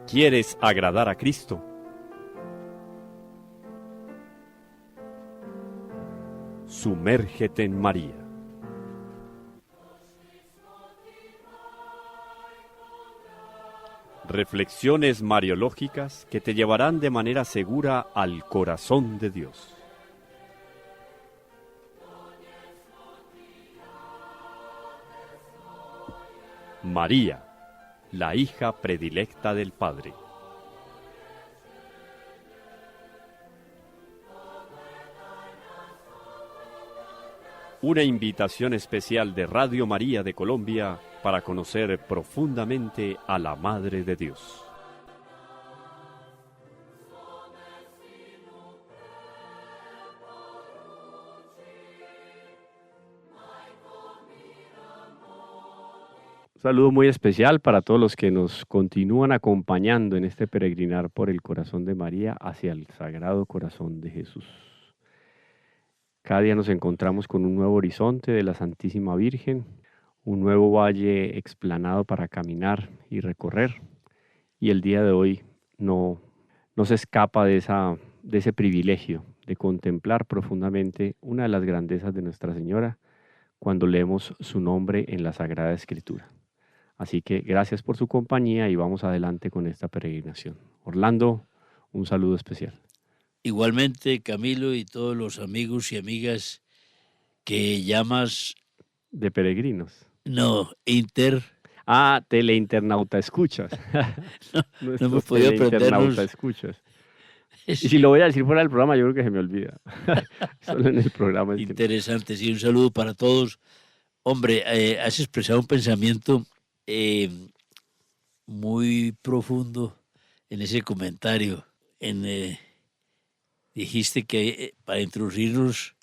¿Quieres agradar a Cristo? Sumérgete en María. Reflexiones mariológicas que te llevarán de manera segura al corazón de Dios. María, la hija predilecta del Padre. Una invitación especial de Radio María de Colombia para conocer profundamente a la Madre de Dios. Un saludo muy especial para todos los que nos continúan acompañando en este peregrinar por el corazón de María hacia el Sagrado Corazón de Jesús. Cada día nos encontramos con un nuevo horizonte de la Santísima Virgen, un nuevo valle explanado para caminar y recorrer. Y el día de hoy no se escapa de ese privilegio de contemplar profundamente una de las grandezas de Nuestra Señora cuando leemos su nombre en la Sagrada Escritura. Así que gracias por su compañía y vamos adelante con esta peregrinación. Orlando, un saludo especial. Igualmente, Camilo y todos los amigos y amigas que llamas... De peregrinos. No, teleinternauta escuchas. No hemos podido aprendernos. Escuchas. Y si lo voy a decir fuera del programa, yo creo que se me olvida. Solo en el programa. Interesante, sí, un saludo para todos. Hombre, has expresado un pensamiento muy profundo en ese comentario. Dijiste que para introducirnos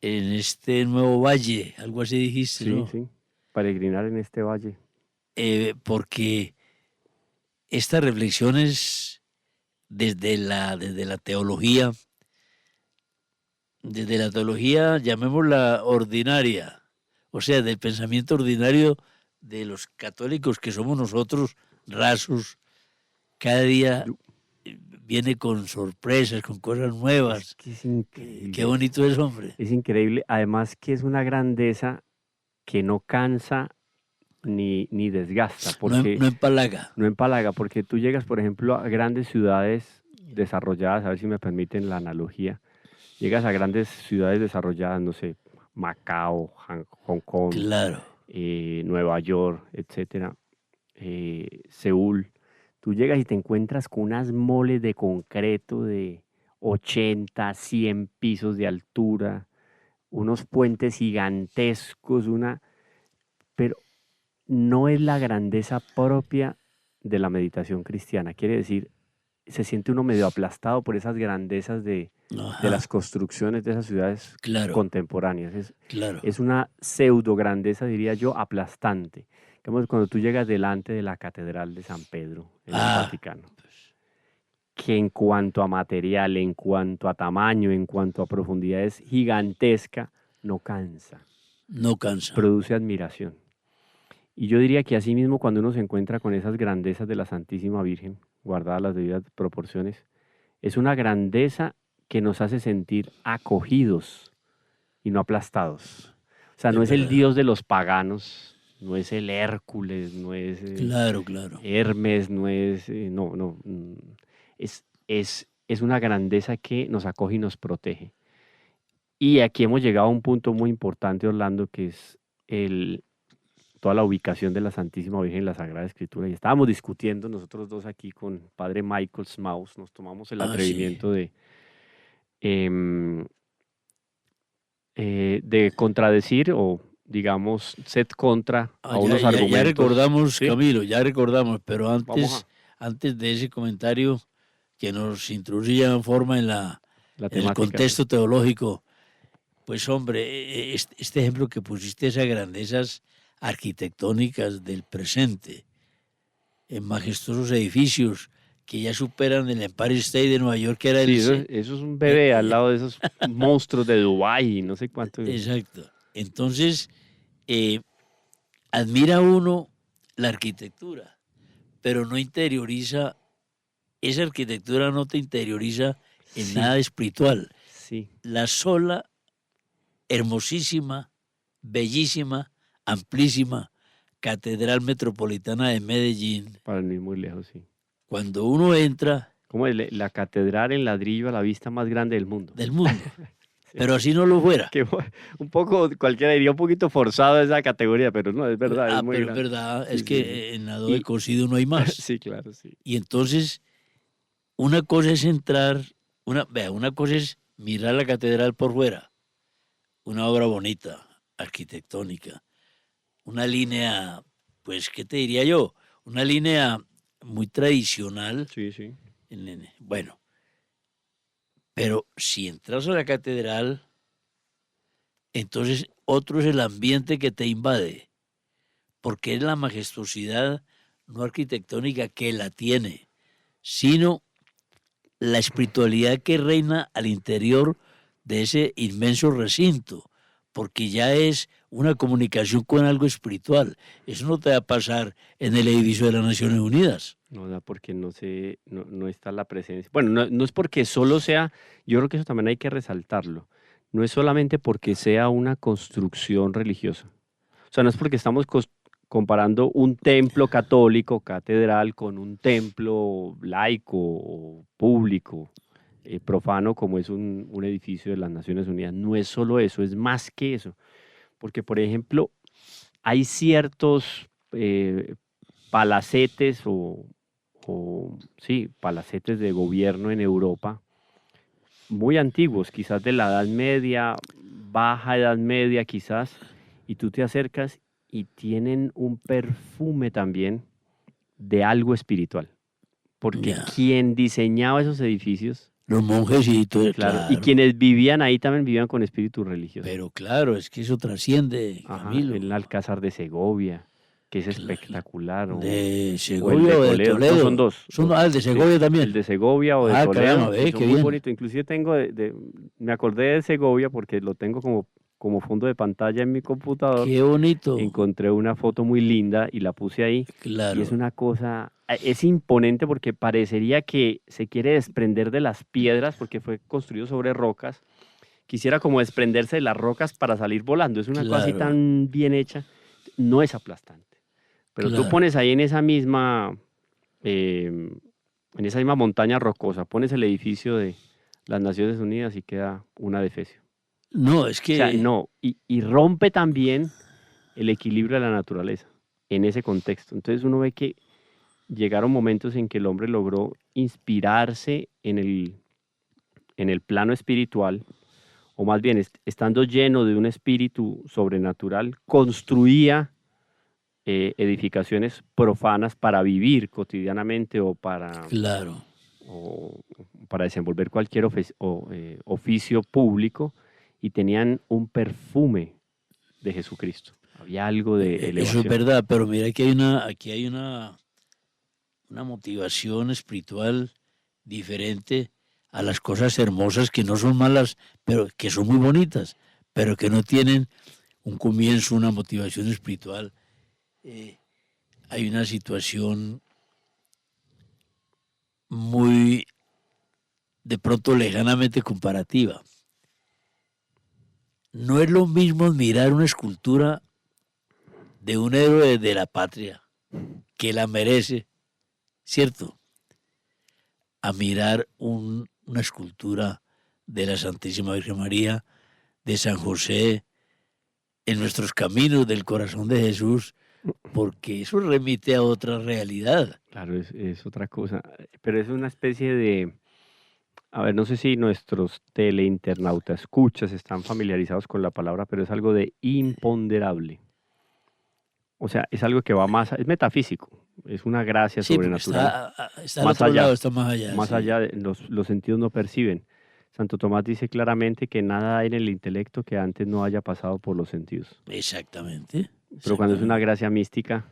en este nuevo valle, algo así dijiste, ¿no? Sí, peregrinar en este valle. Porque estas reflexiones desde la teología, llamémosla ordinaria, o sea, del pensamiento ordinario de los católicos que somos nosotros, rasos, cada día viene con sorpresas, con cosas nuevas. Es que es increíble. Qué bonito es, hombre. Es increíble, además que es una grandeza que no cansa ni desgasta. Porque no empalaga. No empalaga, porque tú llegas, por ejemplo, a grandes ciudades desarrolladas, a ver si me permiten la analogía, llegas a grandes ciudades desarrolladas, no sé, Macao, Hong Kong, Claro. Nueva York, etcétera, Seúl. Tú llegas y te encuentras con unas moles de concreto de 80, 100 pisos de altura, unos puentes gigantescos, pero no es la grandeza propia de la meditación cristiana. Quiere decir, se siente uno medio aplastado por esas grandezas de las construcciones de esas ciudades contemporáneas. Es una pseudo grandeza, diría yo, aplastante. Digamos, cuando tú llegas delante de la Catedral de San Pedro, en el Vaticano, que en cuanto a material, en cuanto a tamaño, en cuanto a profundidad es gigantesca, no cansa. No cansa. Produce admiración. Y yo diría que así mismo cuando uno se encuentra con esas grandezas de la Santísima Virgen, guardadas las debidas proporciones, es una grandeza que nos hace sentir acogidos y no aplastados. O sea, no es el Dios de los paganos, no es el Hércules, no es claro. Hermes, no es... Es una grandeza que nos acoge y nos protege. Y aquí hemos llegado a un punto muy importante, Orlando, que es toda la ubicación de la Santísima Virgen en la Sagrada Escritura. Y estábamos discutiendo nosotros dos aquí con Padre Michael Smaus, nos tomamos el atrevimiento de contradecir o, digamos, set contra a unos argumentos. Ya recordamos, ¿sí? Camilo, ya recordamos, pero antes de ese comentario que nos introducía en forma en el contexto teológico, pues hombre, este ejemplo que pusiste, esas grandezas arquitectónicas del presente, en majestuosos edificios que ya superan el Empire State de Nueva York, que era eso es un bebé al lado de esos monstruos de Dubái y no sé cuánto. Exacto. Entonces, admira uno la arquitectura, pero no interioriza, esa arquitectura no te interioriza en Sí, nada espiritual. sí. La sola, hermosísima, bellísima, amplísima Catedral Metropolitana de Medellín, Para no ir muy lejos, sí. cuando uno entra Como la catedral en ladrillo a la vista más grande del mundo. del mundo, Sí. pero así no lo fuera. Que un poco, cualquiera diría un poquito forzado esa categoría, pero no, es verdad, es muy Pero es grande. verdad, Sí, es sí, sí. que en la doble Y cocido no hay más. sí, claro, sí. Y entonces, una cosa es entrar, una cosa es mirar la catedral por fuera, una obra bonita, arquitectónica, una línea, pues, ¿qué te diría yo? Una línea muy tradicional. Sí, sí. Bueno, pero si entras a la catedral, entonces otro es el ambiente que te invade, porque es la majestuosidad no arquitectónica que la tiene, sino la espiritualidad que reina al interior de ese inmenso recinto, porque ya es una comunicación con algo espiritual. Eso no te va a pasar en el edificio de las Naciones Unidas. No da porque no está la presencia. Bueno, no es porque solo sea, yo creo que eso también hay que resaltarlo. No es solamente porque sea una construcción religiosa. O sea, no es porque estamos comparando un templo católico, catedral, con un templo laico o público, profano, como es un edificio de las Naciones Unidas. No es solo eso, es más que eso. Porque, por ejemplo, hay ciertos palacetes sí, palacetes de gobierno en Europa muy antiguos, quizás de la Edad Media, baja Edad Media quizás, y tú te acercas y tienen un perfume también de algo espiritual, porque Ya. quien diseñaba esos edificios, Los monjes y todo, claro, y claro. quienes vivían ahí también vivían con espíritu religioso. Pero claro, es que eso trasciende, Ajá, Camilo. el Alcázar de Segovia, que es Cla- espectacular, ¿De o el Segovia de o de Toledo, no, son Toledo? dos, dos, El de sí, Segovia el también. de Segovia o de Ah, caramba, Toledo, y ve, son qué muy bien. bonitos, inclusive tengo, me acordé de Segovia porque lo tengo como fondo de pantalla en mi computador, Qué bonito. encontré una foto muy linda y la puse ahí, y es Claro, una cosa, es imponente porque parecería que se quiere desprender de las piedras porque fue construido sobre rocas, quisiera como desprenderse de las rocas para salir volando, es una cosa así claro, tan bien hecha, no es aplastante. Pero tú claro. pones ahí em, en esa misma montaña rocosa, pones el edificio de las Naciones Unidas y queda una defecio. No, es O sea, que, no, y rompe también el equilibrio de la naturaleza en ese contexto. Entonces uno ve que llegaron momentos en que el hombre logró inspirarse en el plano espiritual, o más bien estando lleno de un espíritu sobrenatural, construía edificaciones profanas para vivir cotidianamente claro. o para desenvolver cualquier oficio público y tenían un perfume de Jesucristo. Había algo de Eso es elevación. verdad, pero mira que aquí hay una motivación espiritual diferente a las cosas hermosas que no son malas, pero que son muy bonitas, pero que no tienen un comienzo, una motivación espiritual. Eh, Hay una situación muy de pronto lejanamente comparativa. No es lo mismo admirar una escultura de un héroe de la patria que la merece, ¿cierto? A mirar una escultura de la Santísima Virgen María, de San José, en nuestros caminos del corazón de Jesús, porque eso remite a otra realidad. Claro, es otra cosa, pero es una especie de, a ver, no sé si nuestros teleinternautas escuchas están familiarizados con la palabra, pero es algo de imponderable. O sea, es algo que va más, es metafísico, es una gracia Sí, porque sobrenatural, está al otro lado, está más sí. allá de los sentidos no perciben. Santo Tomás dice claramente que nada hay en el intelecto que antes no haya pasado por los sentidos. Exactamente, Pero cuando es una exactamente. gracia mística,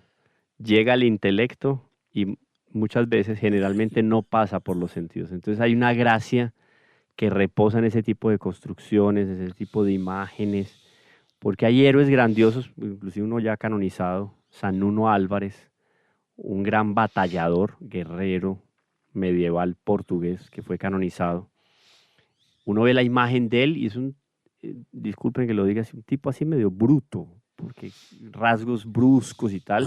llega al intelecto y muchas veces, generalmente, no pasa por los sentidos. Entonces hay una gracia que reposa en ese tipo de construcciones, en ese tipo de imágenes, porque hay héroes grandiosos, inclusive uno ya canonizado, San Nuno Álvarez, un gran batallador, guerrero medieval portugués que fue canonizado. Uno ve la imagen de él y es disculpen que lo diga, es un tipo así medio bruto, porque rasgos bruscos y tal,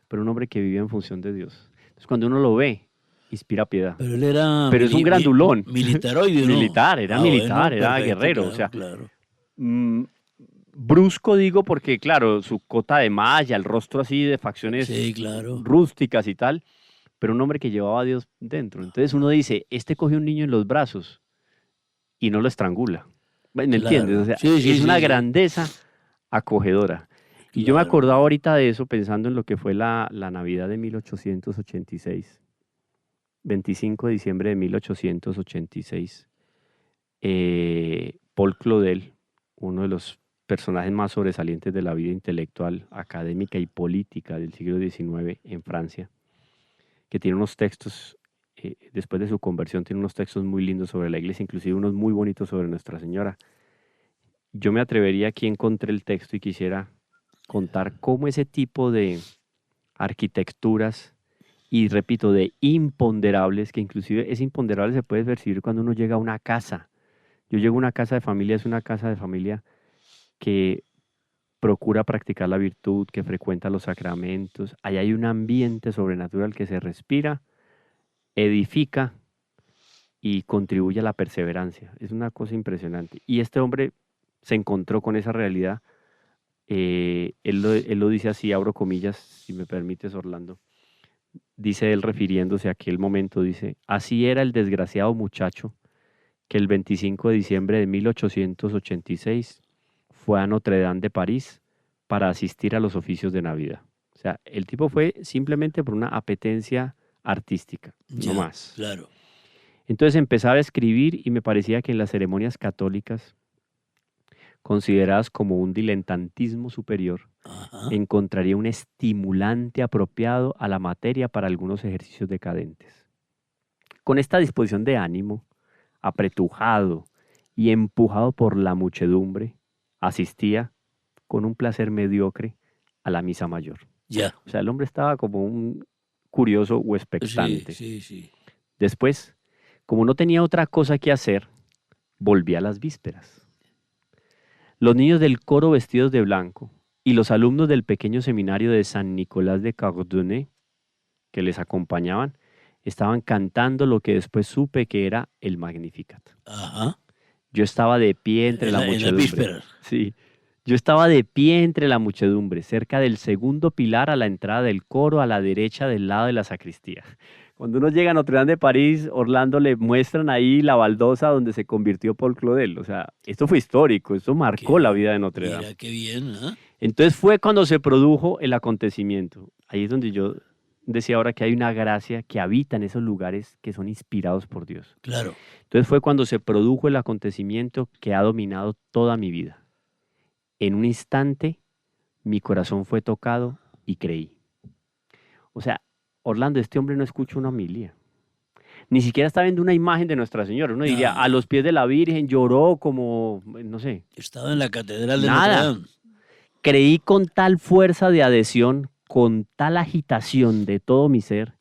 pero un hombre que vive en función de Dios. Entonces cuando uno lo ve, inspira piedad. Pero él era es un grandulón. Militaroide, ¿no? Militar, era militar, era perfecto, guerrero. Claro, o sea, claro. Brusco digo porque, claro, su cota de malla, el rostro así de facciones rústicas y tal, pero un hombre que llevaba a Dios dentro. Entonces uno dice, coge un niño en los brazos y no lo estrangula. ¿Me entiendes? O sea, es una grandeza acogedora. Y yo me acordaba ahorita de eso pensando en lo que fue la Navidad de 1886. 25 de diciembre de 1886. Paul Claudel, uno de los personajes más sobresalientes de la vida intelectual, académica y política del siglo XIX en Francia, que tiene unos textos, después de su conversión, tiene unos textos muy lindos sobre la iglesia, inclusive unos muy bonitos sobre Nuestra Señora. Yo me atrevería, aquí encontré el texto y quisiera contar cómo ese tipo de arquitecturas, y repito, de imponderables, que inclusive es imponderable, se puede percibir cuando uno llega a una casa. Yo llego a una casa de familia, es una casa de familia que procura practicar la virtud, que frecuenta los sacramentos. Ahí hay un ambiente sobrenatural que se respira, edifica y contribuye a la perseverancia. Es una cosa impresionante. Y este hombre se encontró con esa realidad. Él lo dice así, abro comillas, si me permites, Orlando. Dice él refiriéndose a aquel momento, dice, así era el desgraciado muchacho que el 25 de diciembre de 1886 fue a Notre Dame de París para asistir a los oficios de Navidad. O sea, el tipo fue simplemente por una apetencia artística, no más. Claro. Entonces empezaba a escribir y me parecía que en las ceremonias católicas, consideradas como un diletantismo superior, encontraría un estimulante apropiado a la materia para algunos ejercicios decadentes. Con esta disposición de ánimo, apretujado y empujado por la muchedumbre, asistía con un placer mediocre a la misa mayor. O sea, el hombre estaba como un curioso o expectante. Sí. Después, como no tenía otra cosa que hacer, volvía a las vísperas. Los niños del coro vestidos de blanco y los alumnos del pequeño seminario de San Nicolás de Cardonnet, que les acompañaban, estaban cantando lo que después supe que era el Magnificat. Yo estaba de pie entre la muchedumbre. Sí. Yo estaba de pie entre la muchedumbre, cerca del segundo pilar a la entrada del coro, a la derecha del lado de la sacristía. Cuando uno llega a Notre Dame de París, Orlando, le muestran ahí la baldosa donde se convirtió Paul Claudel. O sea, esto fue histórico, esto marcó la vida de Notre Dame. Mira, qué bien, ¿eh? Entonces fue cuando se produjo el acontecimiento. Ahí es donde yo decía ahora que hay una gracia que habita en esos lugares que son inspirados por Dios. Claro. Entonces fue cuando se produjo el acontecimiento que ha dominado toda mi vida. En un instante, mi corazón fue tocado y creí. O sea, Orlando, este hombre no escucha una homilia. Ni siquiera está viendo una imagen de Nuestra Señora. Uno diría, a los pies de la Virgen, lloró como, no sé. Estaba en la catedral de Notre Dame. Creí con tal fuerza de adhesión, con tal agitación de todo mi ser,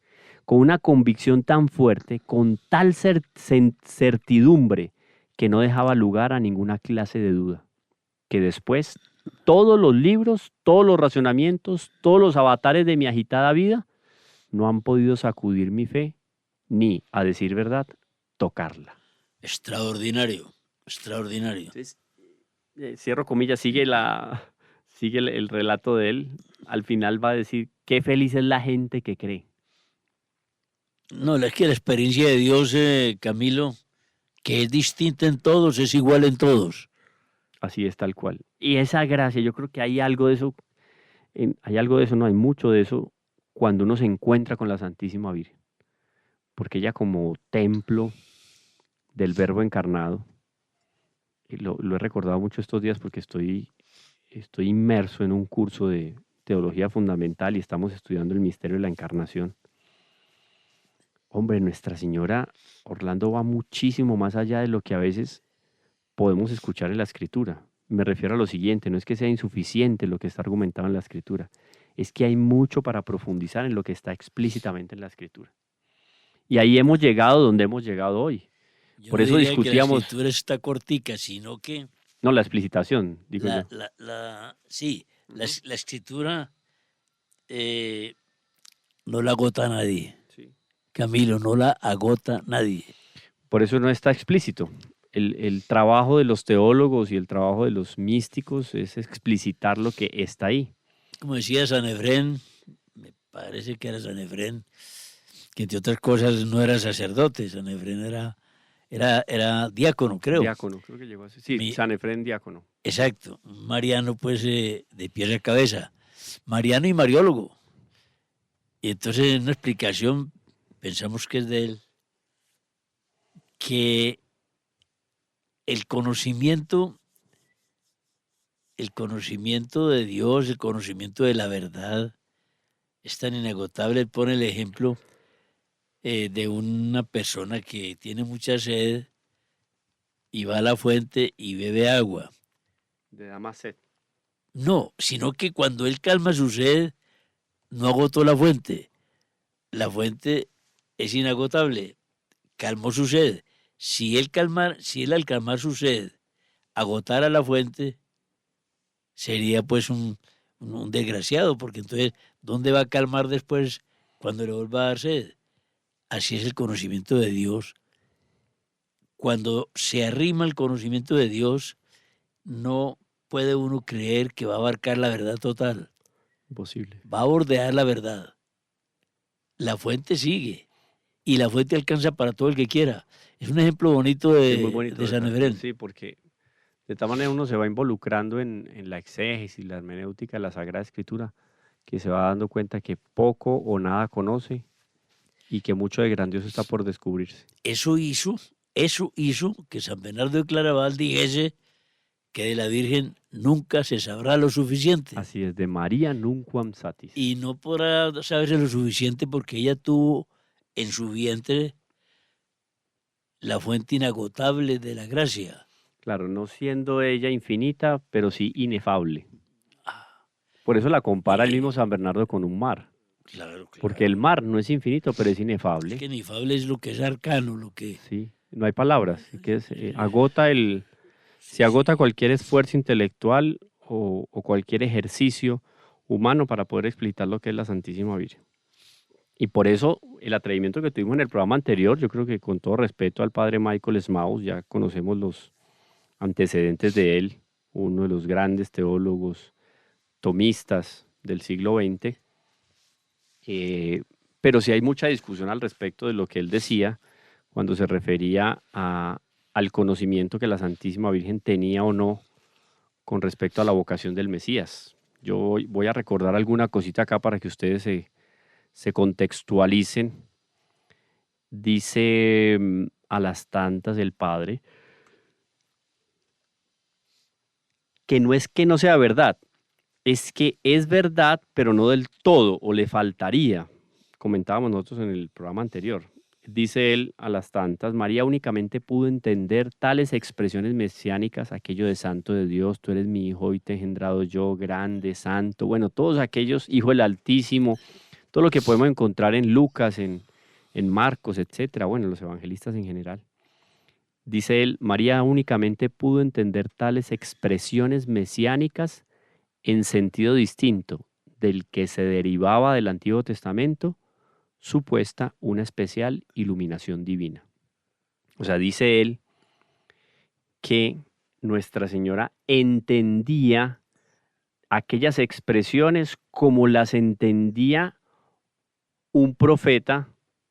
con una convicción tan fuerte, con tal certidumbre, que no dejaba lugar a ninguna clase de duda. Que después todos los libros, todos los razonamientos, todos los avatares de mi agitada vida no han podido sacudir mi fe, ni, a decir verdad, tocarla. Extraordinario. Entonces, cierro comillas, sigue el relato de él. Al final va a decir, qué feliz es la gente que cree. No, es que la experiencia de Dios, Camilo, que es distinta en todos, es igual en todos. Así es, tal cual. Y esa gracia, yo creo que hay algo de eso, no hay mucho de eso, cuando uno se encuentra con la Santísima Virgen. Porque ella como templo del Verbo encarnado, lo he recordado mucho estos días porque estoy inmerso en un curso de teología fundamental y estamos estudiando el misterio de la encarnación. Hombre, Nuestra Señora, Orlando, va muchísimo más allá de lo que a veces podemos escuchar en la Escritura. Me refiero a lo siguiente, no es que sea insuficiente lo que está argumentado en la Escritura, es que hay mucho para profundizar en lo que está explícitamente en la Escritura. Y ahí hemos llegado donde hemos llegado hoy. Yo Por no eso diría que la discutíamos... Escritura está cortica, sino que... No, la explicitación, digo yo. Sí, la Escritura no la agota nadie. Sí. Camilo, no la agota nadie. Por eso no está explícito. El trabajo de los teólogos y el trabajo de los místicos es explicitar lo que está ahí. Como decía San Efrén, me parece que era San Efrén, que entre otras cosas no era sacerdote, San Efrén era diácono, creo. Diácono, creo que llegó a ser. Sí, San Efrén diácono. Exacto. Mariano, pues, de pies a cabeza. Mariano y mariólogo. Y entonces, en una explicación, pensamos que es de él, que el conocimiento de Dios, el conocimiento de la verdad, es tan inagotable. Él pone el ejemplo de una persona que tiene mucha sed y va a la fuente y bebe agua. De da más sed. No, sino que cuando él calma su sed, no agotó la fuente. La fuente es inagotable. Calmó su sed. Si él al calmar su sed agotara la fuente, sería pues un desgraciado, porque entonces, ¿dónde va a calmar después cuando le vuelva a dar sed? Así es el conocimiento de Dios. Cuando se arrima el conocimiento de Dios, no puede uno creer que va a abarcar la verdad total. Imposible. Va a bordear la verdad. La fuente sigue y la fuente alcanza para todo el que quiera. Es un ejemplo bonito de San Efrén. Sí, porque de tal manera uno se va involucrando en la exégesis, la hermenéutica de la Sagrada Escritura, que se va dando cuenta que poco o nada conoce y que mucho de grandioso está por descubrirse. Eso hizo que San Bernardo de Claraval dijese que de la Virgen nunca se sabrá lo suficiente. Así es, de María nunquam satis. Y no podrá saberse lo suficiente porque ella tuvo en su vientre la fuente inagotable de la gracia. Claro, no siendo ella infinita, pero sí inefable. Por eso la compara el mismo San Bernardo con un mar. Claro. Porque el mar no es infinito, pero es inefable. Es que inefable es lo que es arcano, lo que... Sí, no hay palabras. Que es, se agota cualquier esfuerzo intelectual o cualquier ejercicio humano para poder explicar lo que es la Santísima Virgen. Y por eso el atrevimiento que tuvimos en el programa anterior, yo creo que con todo respeto al padre Michael Smaus, ya conocemos los antecedentes de él, uno de los grandes teólogos tomistas del siglo XX, pero sí hay mucha discusión al respecto de lo que él decía cuando se refería al conocimiento que la Santísima Virgen tenía o no con respecto a la vocación del Mesías. Yo voy a recordar alguna cosita acá para que ustedes se contextualicen. Dice a las tantas el Padre que no es que no sea verdad, es que es verdad, pero no del todo, o le faltaría. Comentábamos nosotros en el programa anterior. Dice él a las tantas, María únicamente pudo entender tales expresiones mesiánicas, aquello de santo de Dios, tú eres mi hijo, hoy te he engendrado yo, grande, santo, bueno, todos aquellos, hijo del Altísimo, todo lo que podemos encontrar en Lucas, en Marcos, etcétera, bueno, los evangelistas en general. Dice él, María únicamente pudo entender tales expresiones mesiánicas en sentido distinto del que se derivaba del Antiguo Testamento, supuesta una especial iluminación divina. O sea, dice él que Nuestra Señora entendía aquellas expresiones como las entendía un profeta,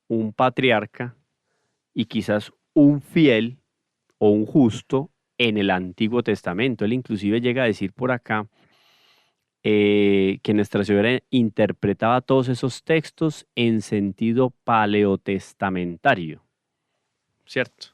un patriarca y quizás un fiel o un justo en el Antiguo Testamento. Él inclusive llega a decir por acá que Nuestra Señora interpretaba todos esos textos en sentido paleotestamentario, ¿cierto?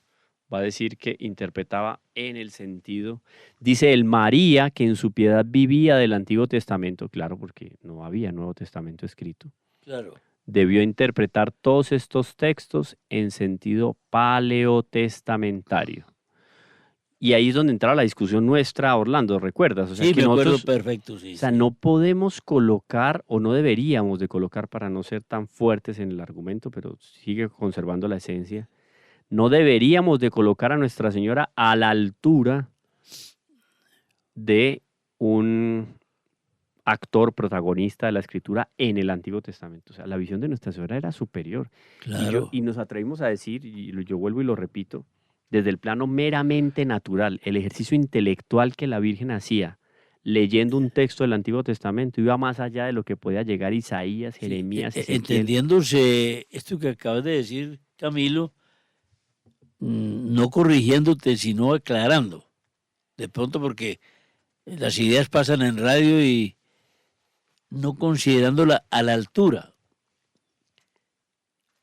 Va a decir que interpretaba en el sentido, dice el María, que en su piedad vivía del Antiguo Testamento, claro, porque no había Nuevo Testamento escrito. Claro. Debió interpretar todos estos textos en sentido paleotestamentario. Y ahí es donde entraba la discusión nuestra, Orlando, ¿recuerdas? O sea, sí, que me acuerdo nosotros, perfecto, sí, o sea, sí. no podemos colocar o no deberíamos de colocar para no ser tan fuertes en el argumento, pero sigue conservando la esencia. No deberíamos de colocar a Nuestra Señora a la altura de un actor protagonista de la escritura en el Antiguo Testamento. O sea, la visión de Nuestra Señora era superior. Claro. Y nos atrevimos a decir, yo vuelvo y lo repito, desde el plano meramente natural, el ejercicio intelectual que la Virgen hacía leyendo un texto del Antiguo Testamento iba más allá de lo que podía llegar Isaías, Sí, Jeremías, Ezequiel. entendiéndose esto que acabas de decir, Camilo, no corrigiéndote, sino aclarando. De pronto porque las ideas pasan en radio y no considerándola a la altura.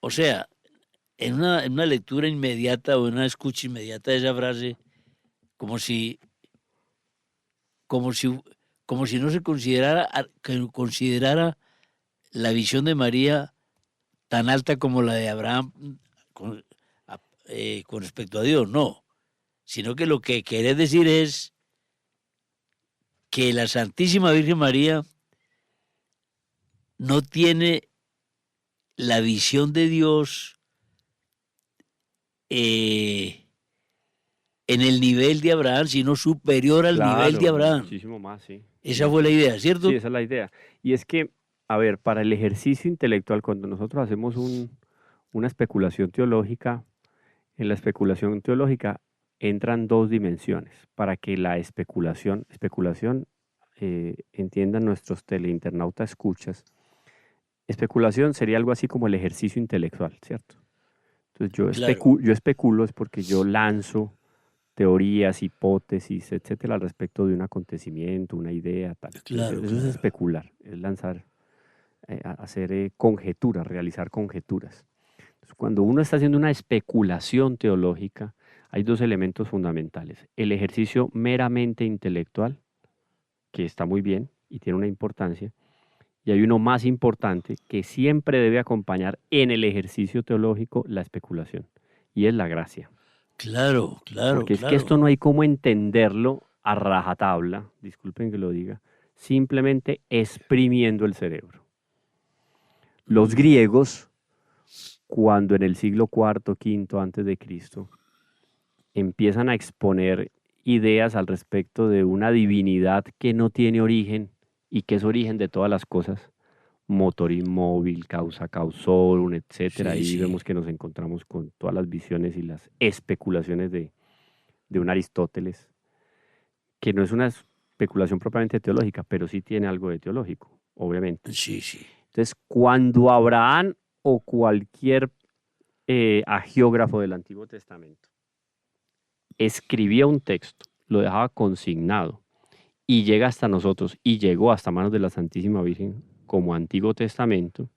O sea, en una lectura inmediata o en una escucha inmediata de esa frase, como si, como si, como si no se considerara, que considerara la visión de María tan alta como la de Abraham con, con respecto a Dios, no, sino que lo que quiere decir es que la Santísima Virgen María no tiene la visión de Dios eh, en el nivel de Abraham, sino superior al nivel de Claro, Abraham. muchísimo más, sí. Esa fue la idea, Sí, ¿cierto? esa es la idea. Y es que, a ver, para el ejercicio intelectual, cuando nosotros hacemos una especulación teológica, en la especulación teológica entran dos dimensiones para que la especulación, entiendan nuestros teleinternautas escuchas, especulación sería algo así como el ejercicio intelectual, ¿cierto? Entonces Claro, yo especulo es porque yo lanzo teorías, hipótesis, etcétera, al respecto de un acontecimiento, una idea, tal. Entonces, claro, eso es claro. especular, es lanzar, hacer conjeturas, realizar conjeturas. Entonces, cuando uno está haciendo una especulación teológica, hay dos elementos fundamentales. El ejercicio meramente intelectual, que está muy bien y tiene una importancia, y hay uno más importante que siempre debe acompañar en el ejercicio teológico la especulación, y es la gracia. Claro, claro, Porque es que esto claro. no hay cómo entenderlo a rajatabla, disculpen que lo diga, simplemente exprimiendo el cerebro. Los Mm, griegos, cuando en el siglo cuarto, quinto antes de Cristo, empiezan a exponer ideas al respecto de una divinidad que no tiene origen y que es origen de todas las cosas, motor inmóvil, causa causorum, etcétera. sí, Ahí sí. vemos que nos encontramos con todas las visiones y las especulaciones de un Aristóteles, que no es una especulación propiamente teológica, pero sí tiene algo de teológico, obviamente. Sí, sí. Entonces, cuando Abraham o cualquier agiógrafo del Antiguo Testamento escribía un texto, lo dejaba consignado y llega hasta nosotros y llegó hasta manos de la Santísima Virgen como Antiguo Testamento,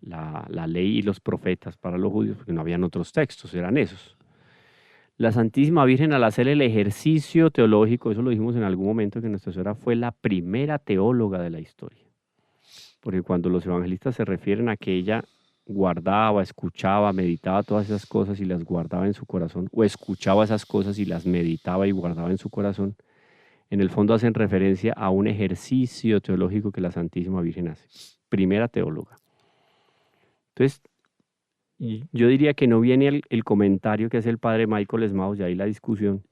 la ley y los profetas para los judíos, porque no habían otros textos, eran esos. La Santísima Virgen, al hacer el ejercicio teológico, eso lo dijimos en algún momento, que Nuestra Señora fue la primera teóloga de la historia. Porque cuando los evangelistas se refieren a que ella guardaba, escuchaba, meditaba todas esas cosas y las guardaba en su corazón, o escuchaba esas cosas y las meditaba y guardaba en su corazón, en el fondo hacen referencia a un ejercicio teológico que la Santísima Virgen hace. Primera teóloga. Entonces, y yo diría que no viene el comentario que hace el padre Michael Smaus, y ahí la discusión,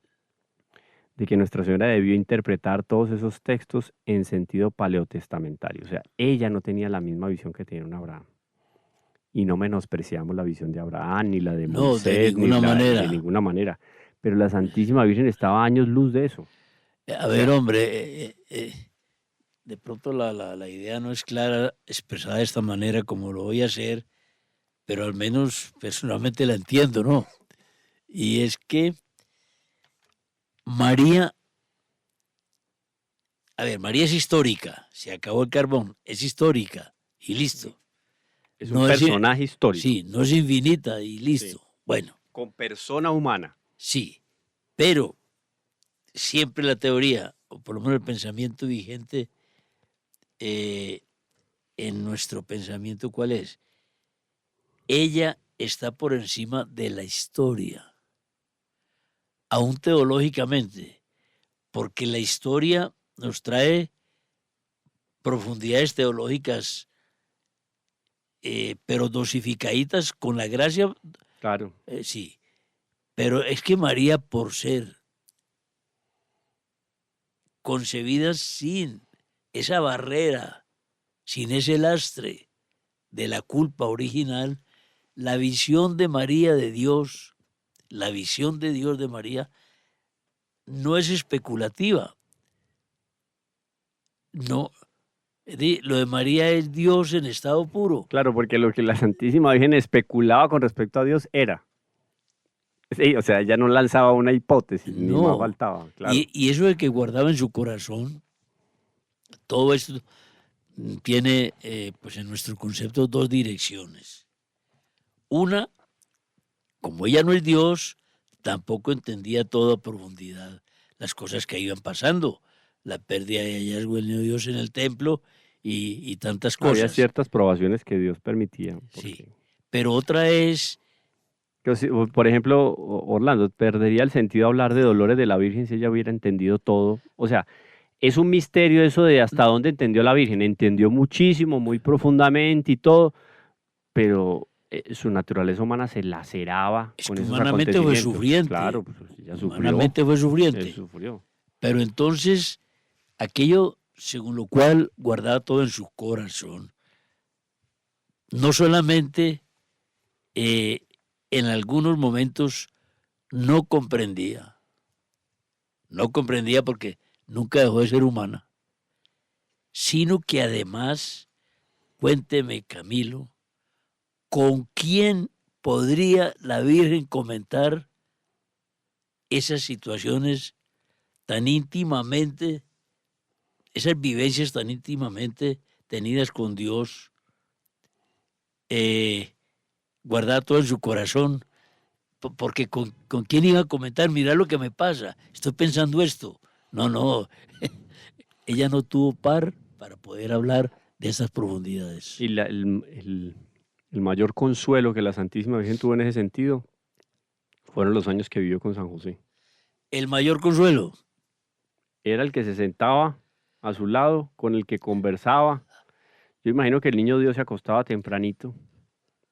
de que Nuestra Señora debió interpretar todos esos textos en sentido paleotestamentario. O sea, ella no tenía la misma visión que tenía un Abraham. Y no menospreciamos la visión de Abraham, ni la de No, de Moisés, ni ninguna la de manera. ninguna manera. Pero la Santísima Virgen estaba a años luz de eso. A O ver, sea, hombre, de pronto la idea no es clara expresada de esta manera como lo voy a hacer, pero al menos personalmente la entiendo, ¿no? Y es que María, a ver, María es histórica, se acabó el carbón, es histórica y listo. es un No es, personaje histórico. sí, no es infinita y Sí. listo. Bueno, Con persona humana. sí, pero siempre la teoría, o por lo menos el pensamiento vigente eh, en nuestro pensamiento, ¿cuál es? Ella está por encima de la historia. aún teológicamente, porque la historia nos trae profundidades teológicas, pero dosificaditas con la gracia. Claro. Sí, pero es que María, por ser concebida sin esa barrera, sin ese lastre de la culpa original, la visión de María de Dios, la visión de Dios de María, no es especulativa. No, lo de María es Dios en estado puro. Claro, porque lo que la Santísima Virgen especulaba con respecto a Dios era. Sí, o sea, ella no lanzaba una hipótesis, ni más faltaba, claro. Y eso de que guardaba en su corazón, todo esto tiene, pues en nuestro concepto, dos direcciones. Una, como ella no es Dios, tampoco entendía toda profundidad las cosas que iban pasando, la pérdida de hallazgo del niño Dios en el templo y tantas cosas. Había ciertas probaciones que Dios permitía. Sí, pero otra es... Por ejemplo, Orlando, perdería el sentido hablar de dolores de la Virgen si ella hubiera entendido todo. O sea, es un misterio eso de hasta dónde entendió la Virgen. Entendió muchísimo, muy profundamente y todo, pero su naturaleza humana se laceraba con esos humanamente fue sufriente. Claro, pues ella sufrió. Humanamente fue sufriente. Él sufrió. Pero entonces, aquello según lo cual guardaba todo en su corazón, no solamente en algunos momentos no comprendía porque nunca dejó de ser humana, sino que además, cuénteme Camilo, ¿con quién podría la Virgen comentar esas situaciones tan íntimamente, esas vivencias tan íntimamente tenidas con Dios, guardar todo en su corazón? Porque con quién iba a comentar, mira lo que me pasa, estoy pensando esto. No, ella no tuvo par para poder hablar de esas profundidades. Y el mayor consuelo que la Santísima Virgen tuvo en ese sentido fueron los años que vivió con San José. El mayor consuelo. Era el que se sentaba a su lado, con el que conversaba. Yo imagino que el niño Dios se acostaba tempranito,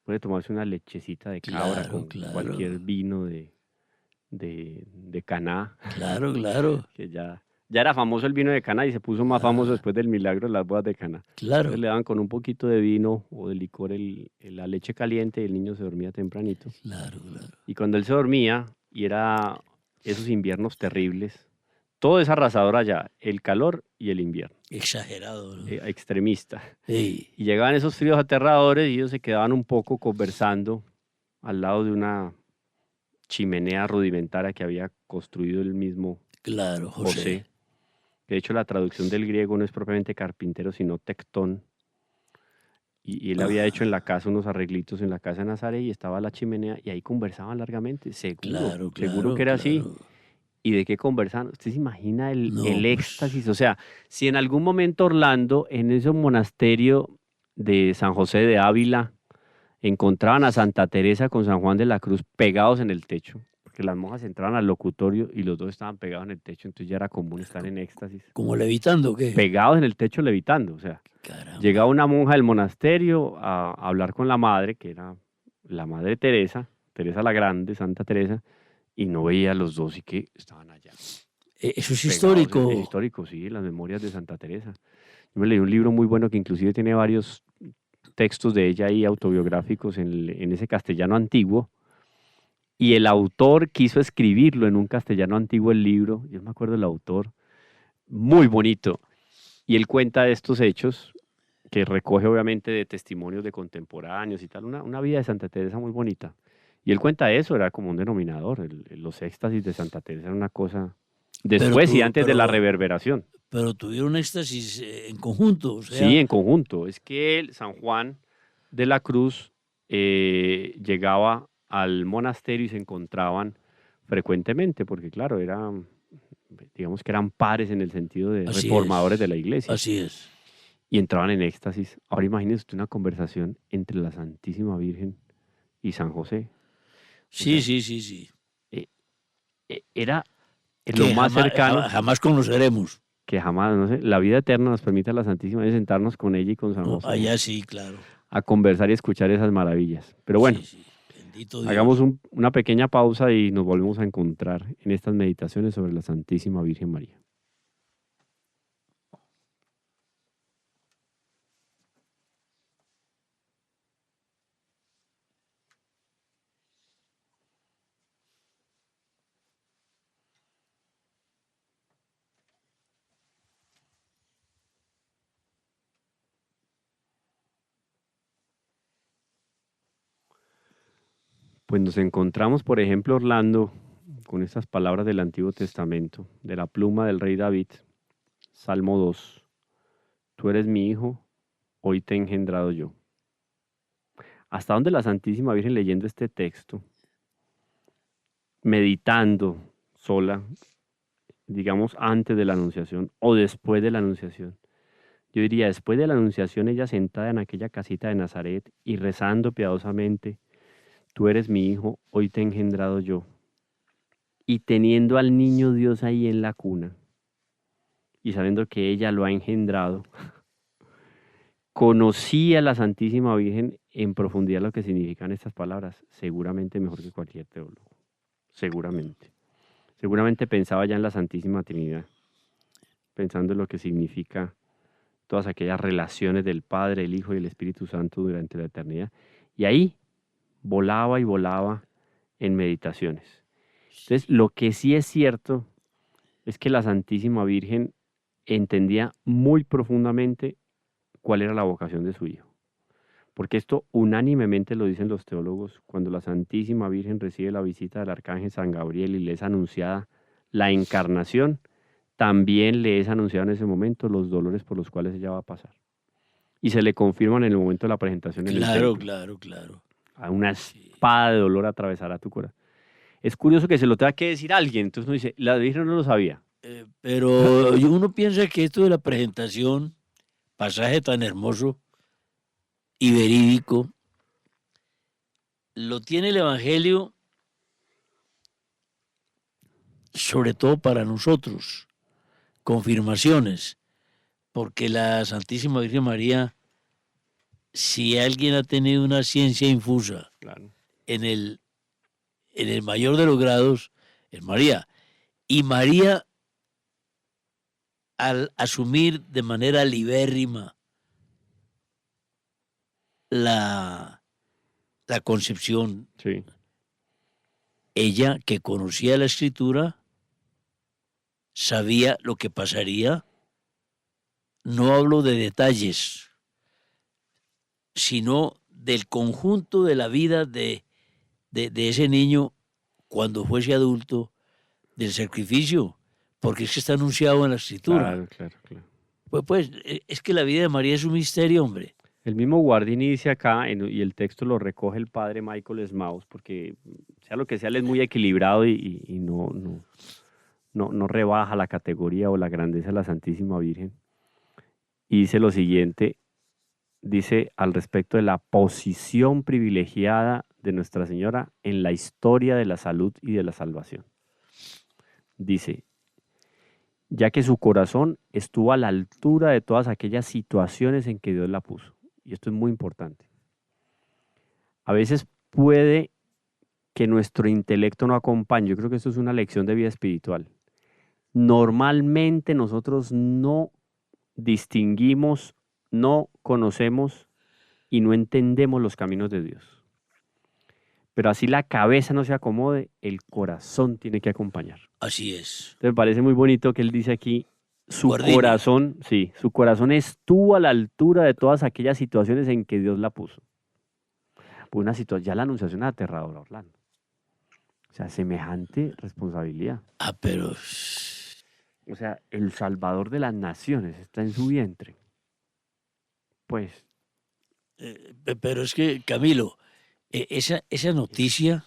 puede tomarse una lechecita de cabra con cualquier vino de Caná. Claro. Que ya era famoso el vino de Caná y se puso más famoso después del milagro de las bodas de Caná. Claro. Entonces le daban con un poquito de vino o de licor la leche caliente y el niño se dormía tempranito. Claro. Y cuando él se dormía, y era esos inviernos terribles, todo es arrasador allá, el calor y el invierno. Exagerado, ¿no? Extremista. Sí. Y llegaban esos fríos aterradores y ellos se quedaban un poco conversando al lado de una chimenea rudimentaria que había construido el mismo José. De hecho, la traducción del griego no es propiamente carpintero, sino tectón. Y él había hecho en la casa unos arreglitos en la casa de Nazaret y estaba la chimenea y ahí conversaban largamente. Seguro que era así. ¿Y de qué conversaban? ¿Usted se imagina el éxtasis? O sea, si en algún momento Orlando, en ese monasterio de San José de Ávila, encontraban a Santa Teresa con San Juan de la Cruz pegados en el techo, porque las monjas entraban al locutorio y los dos estaban pegados en el techo, entonces ya era común estar en éxtasis. ¿Como levitando o qué? Pegados en el techo levitando, o sea. Caramba. Llegaba una monja del monasterio a hablar con la madre, que era la madre Teresa la Grande, Santa Teresa, y no veía a los dos y que estaban allá. ¿Eso es histórico? Es histórico, sí, las memorias de Santa Teresa. Yo me leí un libro muy bueno que inclusive tiene varios textos de ella ahí autobiográficos en ese castellano antiguo, y el autor quiso escribirlo en un castellano antiguo el libro, yo no me acuerdo del autor, muy bonito, y él cuenta estos hechos que recoge obviamente de testimonios de contemporáneos y tal, una vida de Santa Teresa muy bonita. Y él cuenta eso, era como un denominador, los éxtasis de Santa Teresa era una cosa, después y antes de la reverberación. Pero tuvieron éxtasis en conjunto, o sea... Sí, en conjunto. Es que San Juan de la Cruz llegaba al monasterio y se encontraban frecuentemente, porque claro, digamos que eran pares en el sentido de reformadores de la iglesia. Así es. Y entraban en éxtasis. Ahora imagínese usted una conversación entre la Santísima Virgen y San José. Sí. era que lo más cercano. Jamás conoceremos. Que jamás, no sé, la vida eterna nos permite a la Santísima Virgen sentarnos con ella y con San José. Allá sí, claro. A conversar y escuchar esas maravillas. Pero bueno, sí. Bendito Dios. Hagamos una pequeña pausa y nos volvemos a encontrar en estas meditaciones sobre la Santísima Virgen María. Pues nos encontramos, por ejemplo, Orlando, con estas palabras del Antiguo Testamento, de la pluma del rey David, Salmo 2. Tú eres mi hijo, hoy te he engendrado yo. ¿Hasta dónde la Santísima Virgen leyendo este texto, meditando sola, digamos antes de la Anunciación o después de la Anunciación? Yo diría, después de la Anunciación, ella sentada en aquella casita de Nazaret y rezando piadosamente, tú eres mi hijo, hoy te he engendrado yo. Y teniendo al niño Dios ahí en la cuna, y sabiendo que ella lo ha engendrado, conocía a la Santísima Virgen en profundidad lo que significan estas palabras, seguramente mejor que cualquier teólogo, seguramente. Seguramente pensaba ya en la Santísima Trinidad, pensando en lo que significa todas aquellas relaciones del Padre, el Hijo y el Espíritu Santo durante la eternidad. Y ahí volaba y volaba en meditaciones. Entonces, lo que sí es cierto es que la Santísima Virgen entendía muy profundamente cuál era la vocación de su hijo. Porque esto unánimemente lo dicen los teólogos, cuando la Santísima Virgen recibe la visita del Arcángel San Gabriel y le es anunciada la encarnación, también le es anunciado en ese momento los dolores por los cuales ella va a pasar. Y se le confirman en el momento de la presentación en el templo. Claro. A una espada de dolor atravesará tu corazón. Es curioso que se lo tenga que decir a alguien, entonces uno dice, la Virgen no lo sabía. Pero uno piensa que esto de la presentación, pasaje tan hermoso y verídico, lo tiene el Evangelio sobre todo para nosotros, confirmaciones, porque la Santísima Virgen María, si alguien ha tenido una ciencia infusa en el mayor de los grados, es María. Y María, al asumir de manera libérrima la concepción, sí, ella que conocía la Escritura, sabía lo que pasaría. No hablo de detalles, sino del conjunto de la vida de ese niño cuando fuese adulto, del sacrificio, porque es que está anunciado en la Escritura. Claro. Pues es que la vida de María es un misterio, hombre. El mismo Guardini dice acá, y el texto lo recoge el padre Michael Smaus, porque sea lo que sea, él es muy equilibrado y no rebaja la categoría o la grandeza de la Santísima Virgen. Y dice lo siguiente, dice al respecto de la posición privilegiada de Nuestra Señora en la historia de la salud y de la salvación. Dice, ya que su corazón estuvo a la altura de todas aquellas situaciones en que Dios la puso. Y esto es muy importante. A veces puede que nuestro intelecto no acompañe. Yo creo que esto es una lección de vida espiritual. Normalmente nosotros no distinguimos, no conocemos y no entendemos los caminos de Dios. Pero así la cabeza no se acomode, el corazón tiene que acompañar. Así es. Entonces me parece muy bonito que él dice aquí, su corazón estuvo a la altura de todas aquellas situaciones en que Dios la puso. Pues una situación, ya la anunciación es aterradora, Orlando. O sea, semejante responsabilidad. Pero... O sea, el Salvador de las naciones está en su vientre. Pues... pero es que, Camilo, esa noticia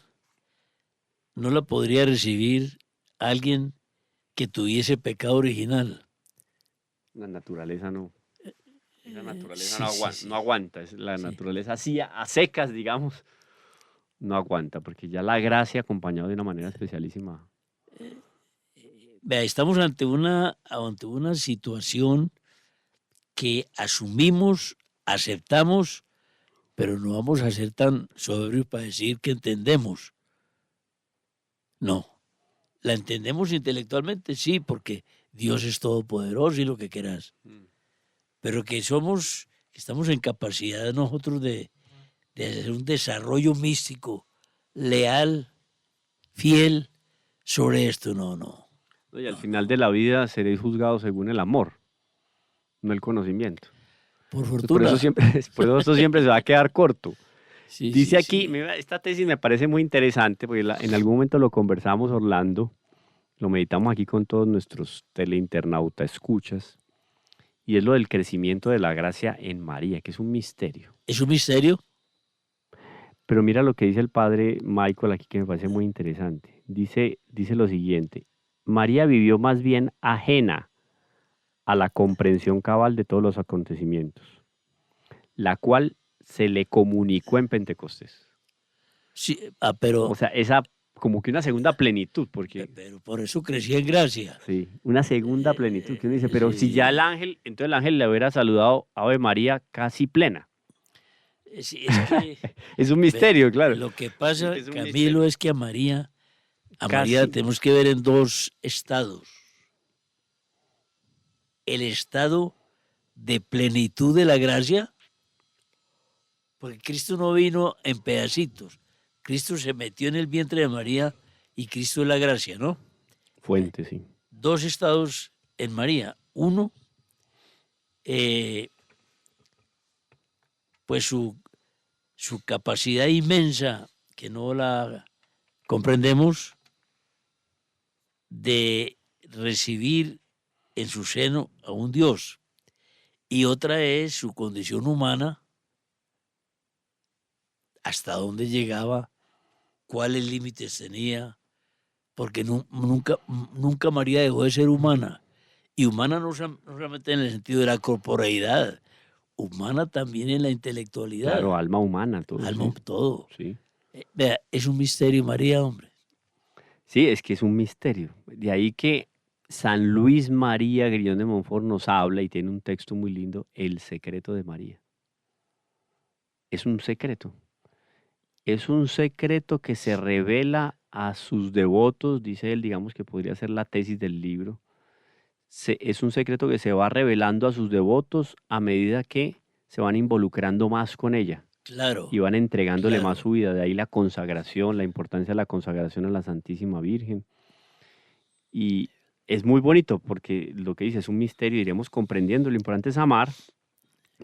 no la podría recibir alguien que tuviese pecado original. La naturaleza no. La naturaleza no aguanta. La naturaleza así, a secas, digamos, no aguanta, porque ya la gracia acompañada de una manera especialísima Vea, estamos ante una situación que asumimos, aceptamos, pero no vamos a ser tan soberbios para decir que entendemos. No. La entendemos intelectualmente, sí, porque Dios es todopoderoso y lo que quieras. Pero que estamos en capacidad nosotros de hacer un desarrollo místico, leal, fiel sobre esto, no. Y al final de la vida seréis juzgados según el amor, no el conocimiento. Por fortuna. Por eso siempre se va a quedar corto. Sí, Dice sí, aquí, esta tesis me parece muy interesante, porque en algún momento lo conversamos, Orlando, lo meditamos aquí con todos nuestros teleinternauta escuchas, y es lo del crecimiento de la gracia en María, que es un misterio. ¿Es un misterio? Pero mira lo que dice el padre Michael aquí, que me parece muy interesante. Dice lo siguiente: María vivió más bien ajena a la comprensión cabal de todos los acontecimientos, la cual se le comunicó en Pentecostés. Sí, pero... O sea, esa como que una segunda plenitud, porque... Pero por eso crecí en gracia. Sí, una segunda plenitud, que uno dice, pero si ya entonces el ángel le hubiera saludado Ave María casi plena. Sí, es que... es un misterio, claro. Lo que pasa, Camilo, es que a María tenemos que ver en dos estados. El estado de plenitud de la gracia, porque Cristo no vino en pedacitos. Cristo se metió en el vientre de María y Cristo es la gracia, ¿no? Fuente, sí. Dos estados en María. Uno, pues su capacidad inmensa, que no la comprendemos, de recibir en su seno a un Dios. Y otra es su condición humana, hasta dónde llegaba, cuáles límites tenía, porque nunca María dejó de ser humana. Y humana no solamente en el sentido de la corporeidad, humana también en la intelectualidad. Claro, alma humana, todo. Alma, sí. todo. Sí. Vea, es un misterio María, hombre. Sí, es que es un misterio. De ahí que San Luis María Grillón de Montfort nos habla y tiene un texto muy lindo, El secreto de María. Es un secreto. Es un secreto que se revela a sus devotos, dice él, digamos que podría ser la tesis del libro. Es un secreto que se va revelando a sus devotos a medida que se van involucrando más con ella. Claro. Y van entregándole más su vida. De ahí la consagración, la importancia de la consagración a la Santísima Virgen. Y es muy bonito porque lo que dice es un misterio, iremos comprendiendo. Lo importante es amar,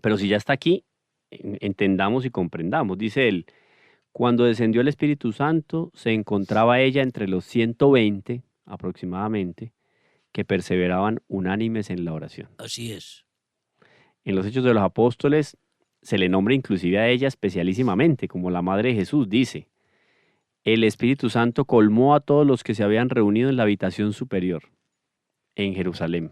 pero si ya está aquí, entendamos y comprendamos. Dice él, cuando descendió el Espíritu Santo, se encontraba ella entre los 120 aproximadamente, que perseveraban unánimes en la oración. Así es. En los Hechos de los Apóstoles se le nombra inclusive a ella especialísimamente, como la Madre de Jesús, dice, el Espíritu Santo colmó a todos los que se habían reunido en la habitación superior, en Jerusalén.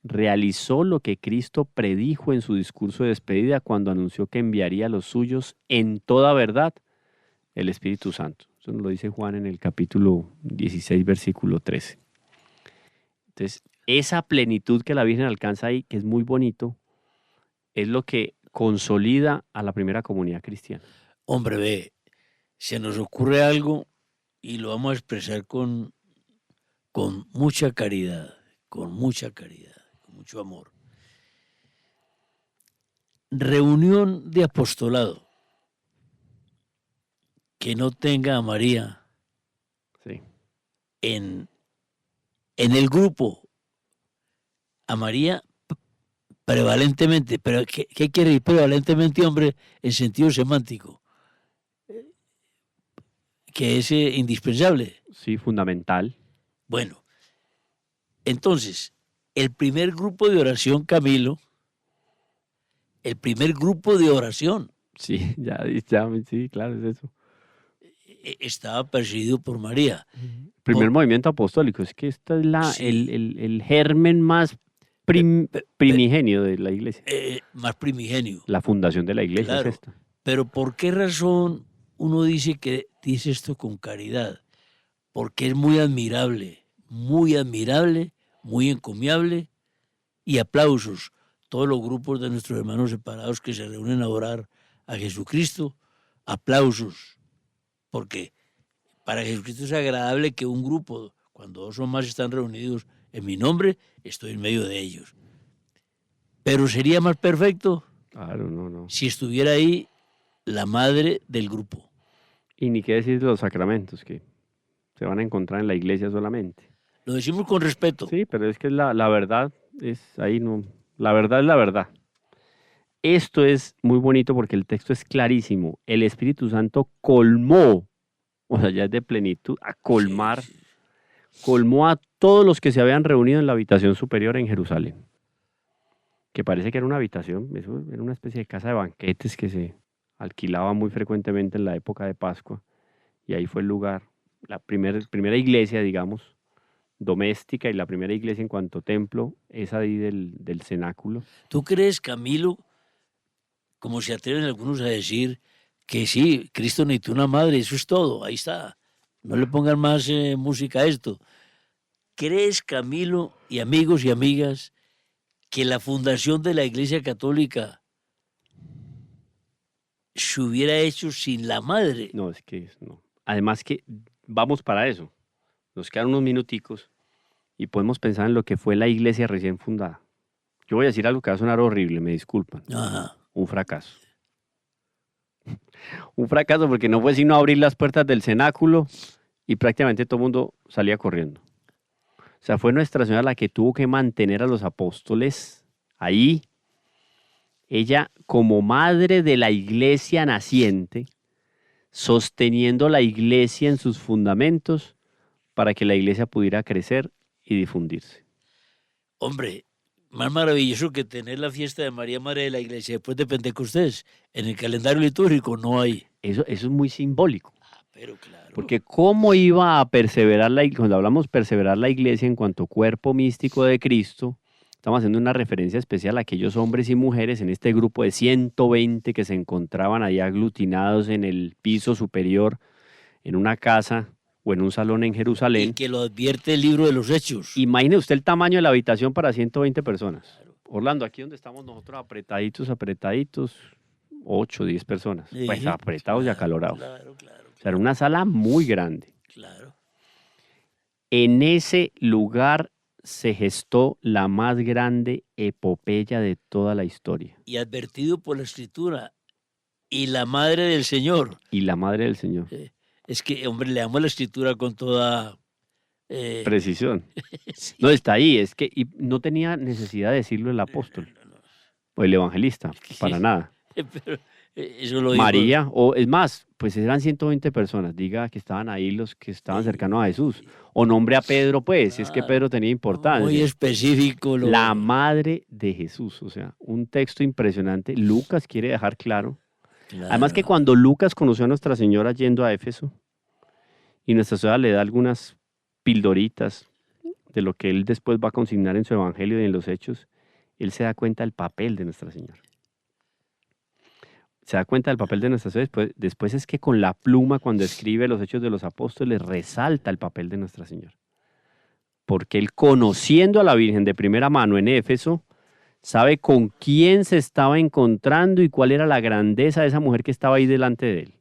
Realizó lo que Cristo predijo en su discurso de despedida cuando anunció que enviaría a los suyos en toda verdad el Espíritu Santo. Eso nos lo dice Juan en el capítulo 16, versículo 13. Entonces, esa plenitud que la Virgen alcanza ahí, que es muy bonito, es lo que consolida a la primera comunidad cristiana. Hombre, ve, se nos ocurre algo y lo vamos a expresar con mucha caridad, con mucho amor. Reunión de apostolado que no tenga a María sí. en el grupo, a María prevalentemente, pero ¿qué quiere decir prevalentemente, hombre, en sentido semántico? Que es indispensable. Sí, fundamental. Bueno, entonces, el primer grupo de oración, Camilo, el primer grupo de oración. Sí, sí, claro, es eso. Estaba presidido por María. Primer movimiento apostólico, es que esta es el germen más primigenio de la iglesia. Más primigenio. La fundación de la iglesia claro, es esta. Pero ¿por qué razón uno dice que dice esto con caridad? porque es muy admirable, muy encomiable, y aplausos. Todos los grupos de nuestros hermanos separados que se reúnen a orar a Jesucristo, aplausos, porque para Jesucristo es agradable que un grupo, cuando dos o más están reunidos en mi nombre, estoy en medio de ellos. Pero sería más perfecto Claro, no. si estuviera ahí la madre del grupo. Y ni qué decir de los sacramentos, que se van a encontrar en la iglesia solamente. Lo decimos con respeto. Sí, pero es que la verdad es ahí, no. La verdad es la verdad. Esto es muy bonito porque el texto es clarísimo. El Espíritu Santo colmó, o sea, ya es de plenitud, a colmar, Sí. colmó a todos los que se habían reunido en la habitación superior en Jerusalén. Que parece que era una habitación, eso era una especie de casa de banquetes que se alquilaba muy frecuentemente en la época de Pascua. Y ahí fue el lugar, la primera iglesia, digamos, doméstica, y la primera iglesia en cuanto templo, esa ahí del cenáculo. ¿Tú crees, Camilo, como se atreven algunos a decir, que sí, Cristo necesitó una madre, eso es todo, ahí está, no le pongan más música a esto? ¿Crees, Camilo, y amigos y amigas, que la fundación de la Iglesia Católica se hubiera hecho sin la madre? No, es que no. Además que vamos para eso. Nos quedan unos minuticos y podemos pensar en lo que fue la iglesia recién fundada. Yo voy a decir algo que va a sonar horrible, me disculpan. Ajá. Un fracaso. Un fracaso porque no fue sino abrir las puertas del cenáculo y prácticamente todo el mundo salía corriendo. O sea, fue Nuestra Señora la que tuvo que mantener a los apóstoles ahí. Ella, como madre de la iglesia naciente, sosteniendo la iglesia en sus fundamentos para que la iglesia pudiera crecer y difundirse. Hombre, más maravilloso que tener la fiesta de María, Madre de la Iglesia, después de Pentecostés. En el calendario litúrgico no hay. Eso es muy simbólico. Pero claro. Porque cómo iba a perseverar cuando hablamos perseverar la iglesia en cuanto cuerpo místico de Cristo, estamos haciendo una referencia especial a aquellos hombres y mujeres en este grupo de 120 que se encontraban ahí aglutinados en el piso superior, en una casa o en un salón en Jerusalén. Y que lo advierte el libro de los Hechos. Imagine usted el tamaño de la habitación para 120 personas. Orlando, aquí donde estamos nosotros apretaditos, 8 o 10 personas. Sí, Pues apretados y acalorados. Claro. O sea, era una sala muy grande. Claro. En ese lugar se gestó la más grande epopeya de toda la historia. Y advertido por la Escritura. Y la Madre del Señor. Y la Madre del Señor. Es que, hombre, leamos la Escritura con toda precisión. Sí. No, está ahí. Es que y no tenía necesidad de decirlo el apóstol o el evangelista, para nada. Pero eso lo dijo. María, o es más, pues eran 120 personas, diga que estaban ahí los que estaban cercanos a Jesús, o nombre a Pedro, pues, si es que Pedro tenía importancia. Muy específico. La madre de Jesús, o sea, un texto impresionante. Lucas quiere dejar claro. Además que cuando Lucas conoció a Nuestra Señora yendo a Éfeso, y Nuestra Señora le da algunas pildoritas de lo que él después va a consignar en su evangelio y en los hechos, él se da cuenta del papel de Nuestra Señora. Se da cuenta del papel de Nuestra Señora. Después es que con la pluma, cuando escribe los Hechos de los Apóstoles, resalta el papel de Nuestra Señora. Porque él, conociendo a la Virgen de primera mano en Éfeso, sabe con quién se estaba encontrando y cuál era la grandeza de esa mujer que estaba ahí delante de él.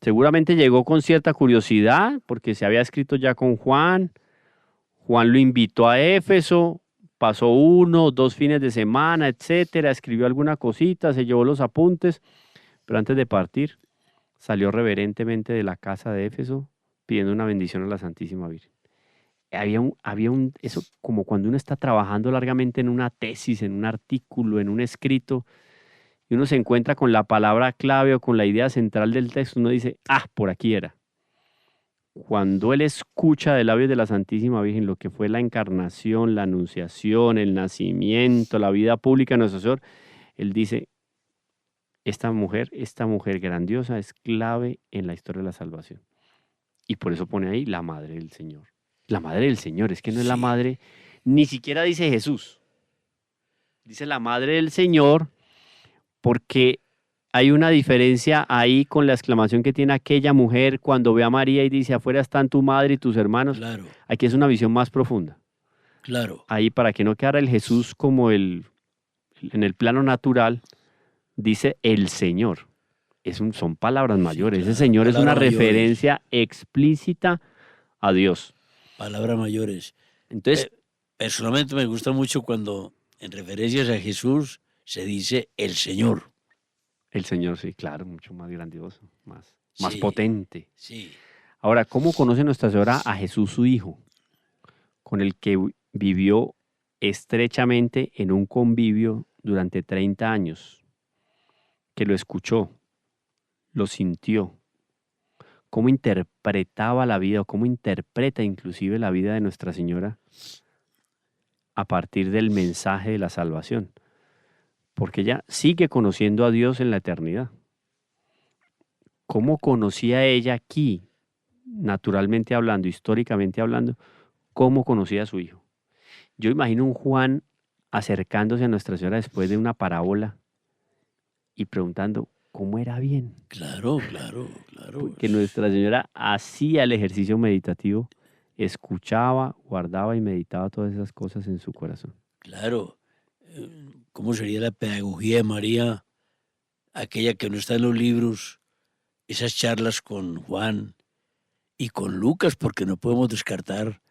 Seguramente llegó con cierta curiosidad, porque se había escrito ya con Juan. Juan lo invitó a Éfeso. Pasó 1 o 2 fines de semana, etcétera, escribió alguna cosita, se llevó los apuntes, pero antes de partir salió reverentemente de la casa de Éfeso pidiendo una bendición a la Santísima Virgen. Eso como cuando uno está trabajando largamente en una tesis, en un artículo, en un escrito, y uno se encuentra con la palabra clave o con la idea central del texto, uno dice, por aquí era. Cuando él escucha de labios de la Santísima Virgen lo que fue la encarnación, la anunciación, el nacimiento, la vida pública de nuestro Señor, él dice, esta mujer grandiosa es clave en la historia de la salvación. Y por eso pone ahí la Madre del Señor. La Madre del Señor, es que no es la Madre, ni siquiera dice Jesús. Dice la Madre del Señor porque hay una diferencia ahí con la exclamación que tiene aquella mujer cuando ve a María y dice, afuera están tu madre y tus hermanos. Claro, Aquí es una visión más profunda. claro. Ahí, para que no quedara el Jesús como en el plano natural, dice el Señor. Son palabras Sí, mayores. Ese claro. Señor es una Palabras mayores. referencia explícita a Dios. Palabras mayores. Entonces, Personalmente me gusta mucho cuando en referencias a Jesús se dice el Señor. el Señor, sí, claro, mucho más grandioso, más Sí, potente. sí. Ahora, ¿cómo conoce Nuestra Señora a Jesús, su Hijo, con el que vivió estrechamente en un convivio durante 30 años, que lo escuchó, lo sintió? ¿Cómo interpretaba la vida o cómo interpreta inclusive la vida de Nuestra Señora a partir del mensaje de la salvación? Porque ella sigue conociendo a Dios en la eternidad. ¿Cómo conocía ella aquí, naturalmente hablando, históricamente hablando, cómo conocía a su hijo? Yo imagino un Juan acercándose a Nuestra Señora después de una parábola y preguntando, ¿cómo era bien? Claro, claro, claro. Porque Nuestra Señora hacía el ejercicio meditativo, escuchaba, guardaba y meditaba todas esas cosas en su corazón. Claro. ¿Cómo sería la pedagogía de María, aquella que no está en los libros, esas charlas con Juan y con Lucas, porque no podemos descartar,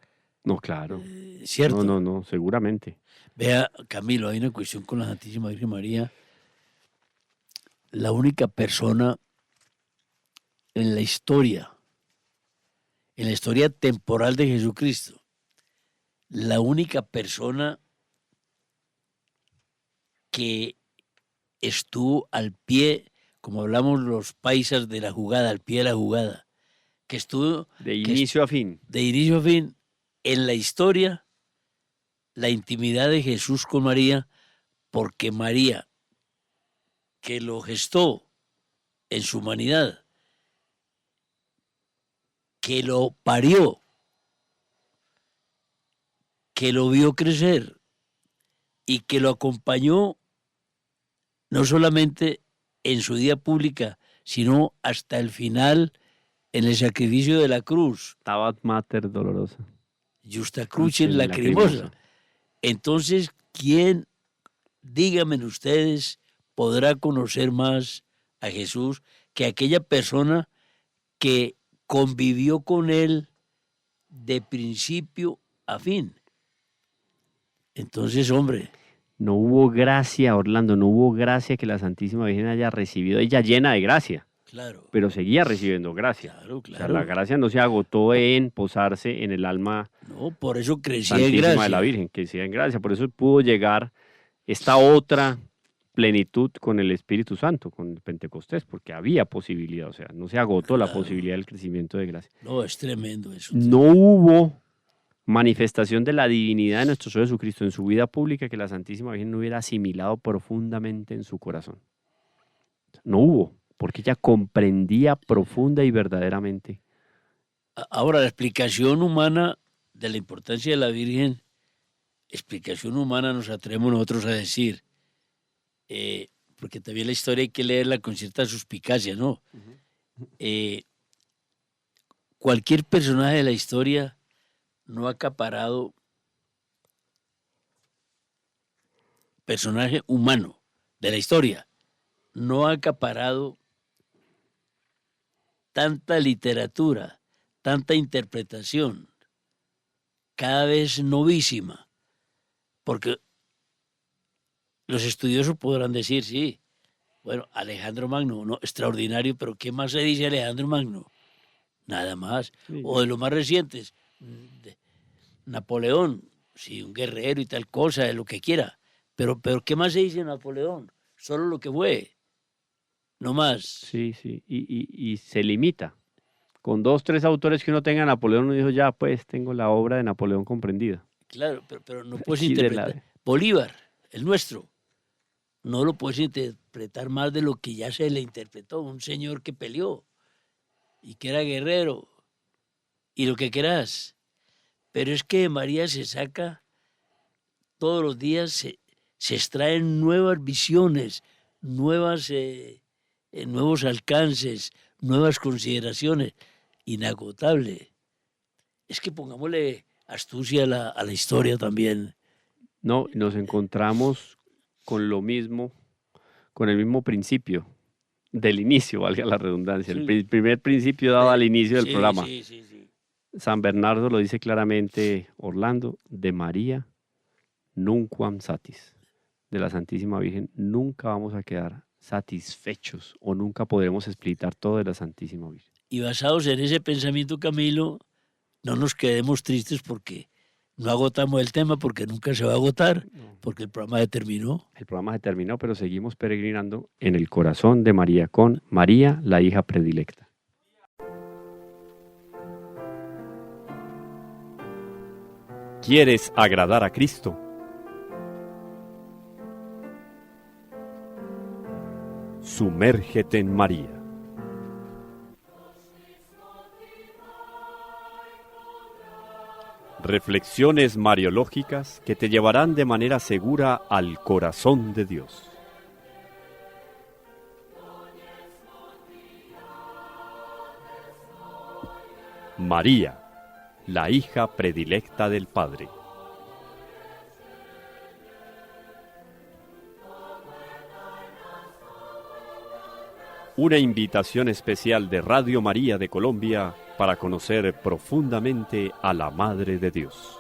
No, claro. ¿cierto? No, seguramente. Vea, Camilo, hay una cuestión con la Santísima Virgen María. La única persona en la historia temporal de Jesucristo, la única persona que estuvo al pie, como hablamos los paisas de la jugada, al pie de la jugada, que estuvo De inicio a fin. de inicio a fin en la historia, la intimidad de Jesús con María, porque María, que lo gestó en su humanidad, que lo parió, que lo vio crecer y que lo acompañó no solamente en su vida pública, sino hasta el final en el sacrificio de la cruz. Stabat Mater dolorosa. Justa Cruce crucem lacrimosa. lacrimosa. Entonces, ¿quién, díganme ustedes, podrá conocer más a Jesús que aquella persona que convivió con él de principio a fin? Entonces, hombre, No hubo gracia, Orlando, no hubo gracia que la Santísima Virgen haya recibido, ella llena de gracia, claro, pero seguía recibiendo gracia. claro, O sea, la claro. gracia no se agotó en posarse en el alma No, por eso crecía en santísima de la gracia. Virgen, que sea en gracia. Por eso pudo llegar esta otra plenitud con el Espíritu Santo, con el Pentecostés, porque había posibilidad, o sea, no se agotó la Claro. posibilidad del crecimiento de gracia. No, es tremendo eso. No hubo manifestación de la divinidad de nuestro Señor Jesucristo en su vida pública que la Santísima Virgen no hubiera asimilado profundamente en su corazón. No hubo, porque ella comprendía profunda y verdaderamente. Ahora, la explicación humana de la importancia de la Virgen, explicación humana nos atrevemos nosotros a decir, porque también la historia hay que leerla con cierta suspicacia, ¿no? Cualquier personaje de la historia no ha acaparado, personaje humano de la historia, no ha acaparado tanta literatura, tanta interpretación, cada vez novísima, porque los estudiosos podrán decir, sí, bueno, Alejandro Magno, no, extraordinario, pero ¿qué más se dice Alejandro Magno? Nada más. Sí. O de los más recientes, Napoleón, sí, un guerrero y tal cosa, de lo que quiera. Pero ¿qué más se dice de Napoleón? Solo lo que fue, no más. Sí, y se limita. Con 2, 3 autores que uno tenga Napoleón, uno dijo, ya pues tengo la obra de Napoleón comprendida. Claro, pero no puedes Aquí de la... interpretar. Bolívar, el nuestro, no lo puedes interpretar más de lo que ya se le interpretó. Un señor que peleó y que era guerrero y lo que quieras. Pero es que de María se saca todos los días, se extraen nuevas visiones, nuevas nuevos alcances, nuevas consideraciones, inagotable. Es que pongámosle astucia a la historia también. No, nos encontramos con lo mismo, con el mismo principio del inicio, valga la redundancia. Sí. El primer principio dado al inicio del programa. Sí. San Bernardo lo dice claramente, Orlando, de María nunquam satis. De la Santísima Virgen nunca vamos a quedar satisfechos o nunca podremos explicar todo de la Santísima Virgen. Y basados en ese pensamiento, Camilo, no nos quedemos tristes porque no agotamos el tema, porque nunca se va a agotar, porque el programa terminó. El programa se terminó, pero seguimos peregrinando en el corazón de María con María, la hija predilecta. ¿Quieres agradar a Cristo? Sumérgete en María. Reflexiones mariológicas que te llevarán de manera segura al corazón de Dios. María, la hija predilecta del Padre. Una invitación especial de Radio María de Colombia para conocer profundamente a la Madre de Dios.